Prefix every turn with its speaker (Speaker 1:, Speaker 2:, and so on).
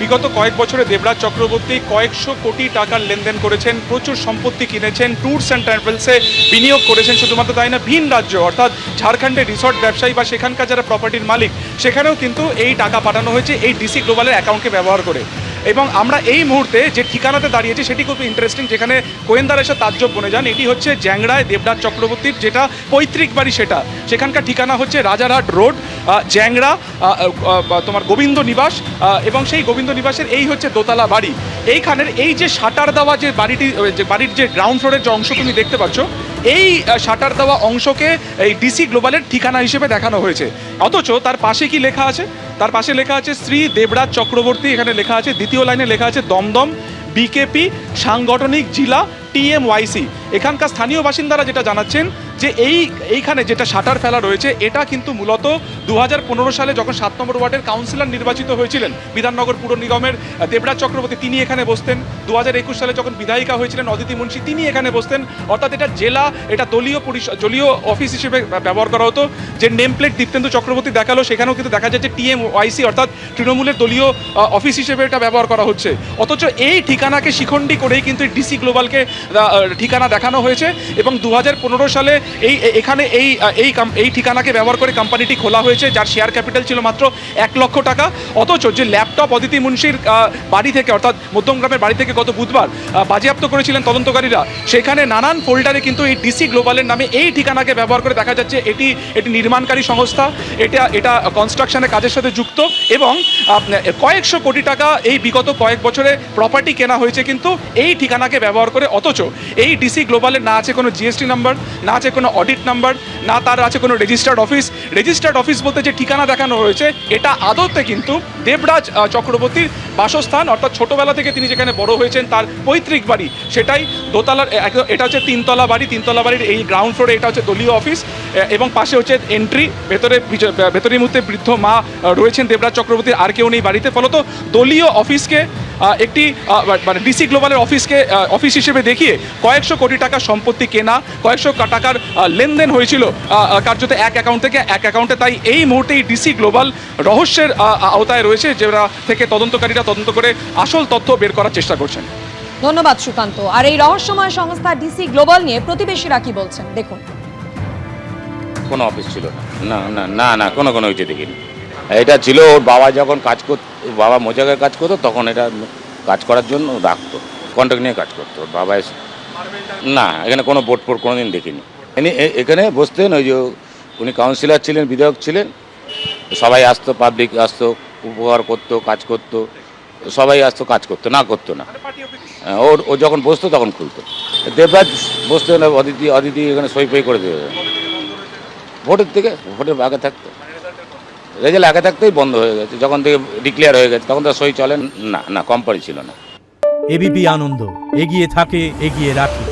Speaker 1: বিগত কয়েক বছরে দেবরাজ চক্রবর্তী কয়েকশো কোটি টাকার লেনদেন করেছেন, প্রচুর সম্পত্তি কিনেছেন, ট্যুরস অ্যান্ড ট্রাভেলসে বিনিয়োগ করেছেন। শুধুমাত্র তাই না, ভিন রাজ্য অর্থাৎ ঝাড়খণ্ডের রিসর্ট ব্যবসায়ী বা সেখানকার যারা প্রপার্টির মালিক, সেখানেও কিন্তু এই টাকা পাঠানো হয়েছে এই ডিসি গ্লোবালের অ্যাকাউন্টকে ব্যবহার করে। এবং আমরা এই মুহূর্তে যে ঠিকানাতে দাঁড়িয়েছি সেটি খুব ইন্টারেস্টিং, যেখানে গোয়েন্দারা এসে তাজ্জব বনে যান। এটি হচ্ছে জ্যাংড়ায় দেবরাজ চক্রবর্তীর যেটা পৈতৃক বাড়ি, সেখানকার ঠিকানা হচ্ছে রাজারহাট রোড, জ্যাংড়া, তোমার গোবিন্দ নিবাস। এবং সেই গোবিন্দ নিবাসের এই হচ্ছে দোতলা বাড়ি। এইখানের এই যে শাটার দেওয়া যে বাড়িটি, যে বাড়ির যে গ্রাউন্ড ফ্লোরের যে অংশ তুমি দেখতে পাচ্ছ, এই শাটার দেওয়া অংশকে এই ডিসি গ্লোবালের ঠিকানা হিসেবে দেখানো হয়েছে। অথচ তার পাশে কি লেখা আছে? তার পাশে লেখা আছে শ্রী দেবরাজ চক্রবর্তী। এখানে লেখা আছে, দ্বিতীয় লাইনে লেখা আছে দমদম বিকেপি সাংগঠনিক জেলা TMYC। এখানকার স্থানীয় বাসিন্দারা যেটা জানাচ্ছেন যে এইখানে যেটা শাটার ফেলা রয়েছে, এটা কিন্তু মূলত 2015 সালে যখন 7 নম্বর ওয়ার্ডের কাউন্সিলর নির্বাচিত হয়েছিলেন বিধাননগর পুর নিগমের দেবরাজ চক্রবর্তী, তিনি এখানে বসতেন। 2021 সালে যখন বিধায়িকা হয়েছিলেন অদিতি মুন্সি, তিনি এখানে বসতেন। অর্থাৎ এটা জেলা, এটা দলীয় অফিস হিসেবে ব্যবহার করা হতো। যে নেম প্লেট দীপ্তেন্দু চক্রবর্তী দেখালো, সেখানেও কিন্তু দেখা যাচ্ছে TMYC অর্থাৎ তৃণমূলের দলীয় অফিস হিসেবে এটা ব্যবহার করা হচ্ছে। অথচ এই ঠিকানাকে শিখণ্ডী করেই কিন্তু ডিসি গ্লোবালকে ঠিকানা দেখানো হয়েছে। এবং 2015 সালে এখানে এই ঠিকানাকে ব্যবহার করে কোম্পানিটি খোলা হয়েছে, যার শেয়ার ক্যাপিটাল ছিল মাত্র 1 লক্ষ টাকা। অথচ যে ল্যাপটপ অদিতি মুন্সির বাড়ি থেকে অর্থাৎ মধ্যমগ্রামের বাড়ি থেকে গত বুধবার বাজেয়াপ্ত করেছিলেন তদন্তকারীরা, সেখানে নানান ফোল্ডারে কিন্তু এই ডিসি গ্লোবালের নামে এই ঠিকানাকে ব্যবহার করে দেখা যাচ্ছে এটি নির্মাণকারী সংস্থা, এটা কনস্ট্রাকশনের কাজের সাথে যুক্ত। এবং কয়েকশো কোটি টাকা এই বিগত কয়েক বছরে প্রপার্টি কেনা হয়েছে কিন্তু এই ঠিকানাকে ব্যবহার করে। অথচ এই ডিসি গ্লোবালের না আছে কোনো GST নাম্বার, না আছে কোনো অডিট নাম্বার, না তার আছে কোনো রেজিস্টার্ড অফিস বলতে যে ঠিকানা দেখানো হয়েছে, এটা আদতে কিন্তু দেবরাজ চক্রবর্তীর বাসস্থান। অর্থাৎ ছোটবেলা থেকে তিনি যেখানে বড় হয়েছেন, তার পৈতৃক বাড়ি, সেটাই দোতলার, এটা হচ্ছে তিনতলা বাড়ির এই গ্রাউন্ড ফ্লোরে এটা হচ্ছে দলীয় অফিস। এবং পাশে হচ্ছে এন্ট্রি, ভেতরের মধ্যে বৃদ্ধ মা রয়েছেন দেবরাজ চক্রবর্তীর, আর কেউ নেই বাড়িতে। ফলত দলীয় অফিসকে একটি মানে ডিসি গ্লোবালের অফিস হিসেবে দেখিয়ে কয়েকশো কোটি টাকার সম্পত্তি কেনা, কয়েকশো টাকার লেনদেন হয়েছিল কার্যত এক অ্যাকাউন্ট থেকে এক অ্যাকাউন্টে। তাই এই মুহূর্তে এই ডিসি গ্লোবাল রহস্যের আওতায় রয়েছে, যেটা থেকে তদন্তকারীরা তদন্ত করে আসল তথ্য বের করার চেষ্টা করছেন।
Speaker 2: ধন্যবাদ সুকান্ত। আর এই রহস্যময় সংস্থা ডিসি গ্লোবাল নিয়ে প্রতিবেশীরা কি বলছেন দেখুন।
Speaker 3: কোনো অফিস ছিল না, না না না, কোনো কিছু দেখিনি। এটা ছিল ওর বাবা যখন কাজ করতো, বাবা মোজাগায় কাজ করতো, তখন এটা কাজ করার জন্য রাখতো, কন্ট্রাক্ট নিয়ে কাজ করতো ওর বাবা। না, এখানে কোনো বোর্ড কোনোদিন দেখিনি। এখানে বসতেন, ওই যে উনি কাউন্সিলর ছিলেন, বিধায়ক ছিলেন, সবাই আসতো, পাবলিক আসতো, উপকার করতো, কাজ করতো, সবাই আসতো, কাজ করতো না। ও যখন বসতো তখন খুলতো। দেবরাজ বসতেন, অদিতি এখানে সই ফই করে দেবে। ভোটের আগে থাকতো, রেজাল্ট আগে থাকতেই বন্ধ হয়ে গেছে। যখন থেকে ডিক্লেয়ার হয়ে গেছে তখন তো সই চলেন না, কোম্পানি ছিল না।
Speaker 4: এবিপি আনন্দ, এগিয়ে থাকে, এগিয়ে রাখে।